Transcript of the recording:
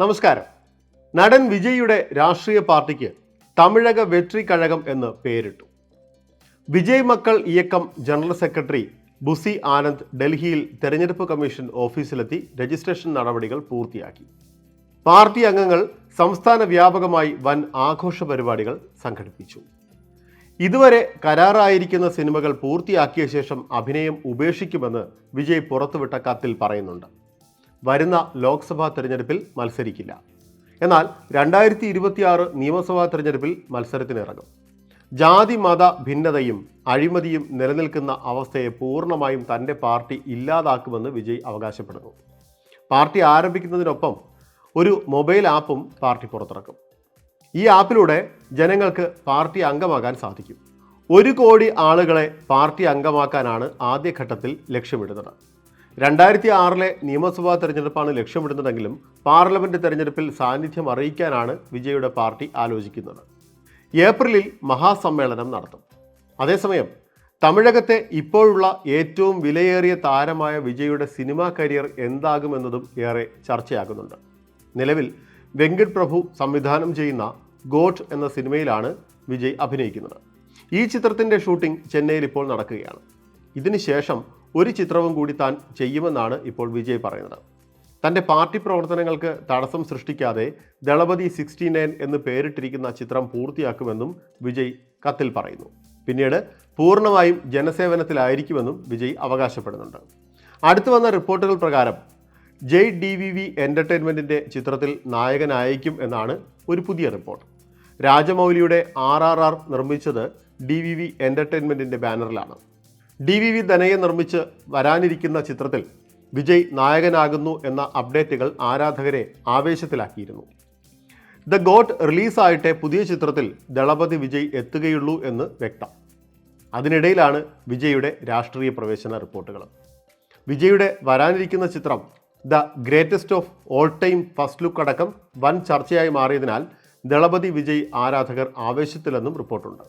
നമസ്കാരം. നടൻ വിജയുടെ രാഷ്ട്രീയ പാർട്ടിക്ക് തമിഴക വെട്രി കഴകം എന്ന് പേരിട്ടു. വിജയ് മക്കൾ ഇയക്കം ജനറൽ സെക്രട്ടറി ബുസി ആനന്ദ് ഡൽഹിയിൽ തെരഞ്ഞെടുപ്പ് കമ്മീഷൻ ഓഫീസിലെത്തി രജിസ്ട്രേഷൻ നടപടികൾ പൂർത്തിയാക്കി. പാർട്ടി അംഗങ്ങൾ സംസ്ഥാന വ്യാപകമായി വൻ ആഘോഷ പരിപാടികൾ സംഘടിപ്പിച്ചു. ഇതുവരെ കരാറായിരിക്കുന്ന സിനിമകൾ പൂർത്തിയാക്കിയ ശേഷം അഭിനയം ഉപേക്ഷിക്കുമെന്ന് വിജയ് പുറത്തുവിട്ട കത്തിൽ പറയുന്നുണ്ട്. വരുന്ന ലോക്സഭാ തെരഞ്ഞെടുപ്പിൽ മത്സരിക്കില്ല. എന്നാൽ 2026 നിയമസഭാ തെരഞ്ഞെടുപ്പിൽ മത്സരത്തിനിറങ്ങും. ജാതി മത ഭിന്നതയും അഴിമതിയും നിലനിൽക്കുന്ന അവസ്ഥയെ പൂർണ്ണമായും തൻ്റെ പാർട്ടി ഇല്ലാതാക്കുമെന്ന് വിജയ് അവകാശപ്പെടുന്നു. പാർട്ടി ആരംഭിക്കുന്നതിനൊപ്പം ഒരു മൊബൈൽ ആപ്പും പാർട്ടി പുറത്തിറക്കും. ഈ ആപ്പിലൂടെ ജനങ്ങൾക്ക് പാർട്ടി അംഗമാകാൻ സാധിക്കും. 1 കോടി ആളുകളെ പാർട്ടി അംഗമാക്കാനാണ് ആദ്യഘട്ടത്തിൽ ലക്ഷ്യമിടുന്നത്. 2006 നിയമസഭാ തെരഞ്ഞെടുപ്പാണ് ലക്ഷ്യമിടുന്നതെങ്കിലും പാർലമെന്റ് തെരഞ്ഞെടുപ്പിൽ സാന്നിധ്യം അറിയിക്കാനാണ് വിജയുടെ പാർട്ടി ആലോചിക്കുന്നത്. ഏപ്രിലിൽ മഹാസമ്മേളനം നടത്തും. അതേസമയം തമിഴകത്തെ ഇപ്പോഴുള്ള ഏറ്റവും വിലയേറിയ താരമായ വിജയുടെ സിനിമാ കരിയർ എന്താകുമെന്നതും ഏറെ ചർച്ചയാകുന്നുണ്ട്. നിലവിൽ വെങ്കട് പ്രഭു സംവിധാനം ചെയ്യുന്ന ഗോട്ട് എന്ന സിനിമയിലാണ് വിജയ് അഭിനയിക്കുന്നത്. ഈ ചിത്രത്തിൻ്റെ ഷൂട്ടിംഗ് ചെന്നൈയിൽ ഇപ്പോൾ നടക്കുകയാണ്. ഇതിനുശേഷം ഒരു ചിത്രവും കൂടി താൻ ചെയ്യുമെന്നാണ് ഇപ്പോൾ വിജയ് പറയുന്നത്. തൻ്റെ പാർട്ടി പ്രവർത്തനങ്ങൾക്ക് തടസ്സം സൃഷ്ടിക്കാതെ ദളപതി 69 എന്ന് പേരിട്ടിരിക്കുന്ന ചിത്രം പൂർത്തിയാക്കുമെന്നും വിജയ് കത്തിൽ പറയുന്നു. പിന്നീട് പൂർണ്ണമായും ജനസേവനത്തിലായിരിക്കുമെന്നും വിജയ് അവകാശപ്പെടുന്നുണ്ട്. അടുത്തു വന്ന റിപ്പോർട്ടുകൾ പ്രകാരം JDVV എൻ്റർടൈൻമെൻറ്റിൻ്റെ ചിത്രത്തിൽ നായകനായിരിക്കും എന്നാണ് ഒരു പുതിയ റിപ്പോർട്ട്. രാജമൗലിയുടെ RRR നിർമ്മിച്ചത് DVV എൻ്റർടൈൻമെൻറ്റിൻ്റെ ബാനറിലാണ്. DVV ധനയെ നിർമ്മിച്ച് വരാനിരിക്കുന്ന ചിത്രത്തിൽ വിജയ് നായകനാകുന്നു എന്ന അപ്ഡേറ്റുകൾ ആരാധകരെ ആവേശത്തിലാക്കിയിരുന്നു. ദ ഗോട്ട് റിലീസായിട്ടേ പുതിയ ചിത്രത്തിൽ ദളപതി വിജയ് എത്തുകയുള്ളൂ എന്ന് വ്യക്തം. അതിനിടയിലാണ് വിജയുടെ രാഷ്ട്രീയ പ്രവേശന റിപ്പോർട്ടുകൾ. വിജയുടെ വരാനിരിക്കുന്ന ചിത്രം the greatest of all time first look അടക്കം വൻ ചർച്ചയായി മാറിയതിനാൽ ദളപതി വിജയ് ആരാധകർ ആവേശത്തിലെന്നും റിപ്പോർട്ടുണ്ട്.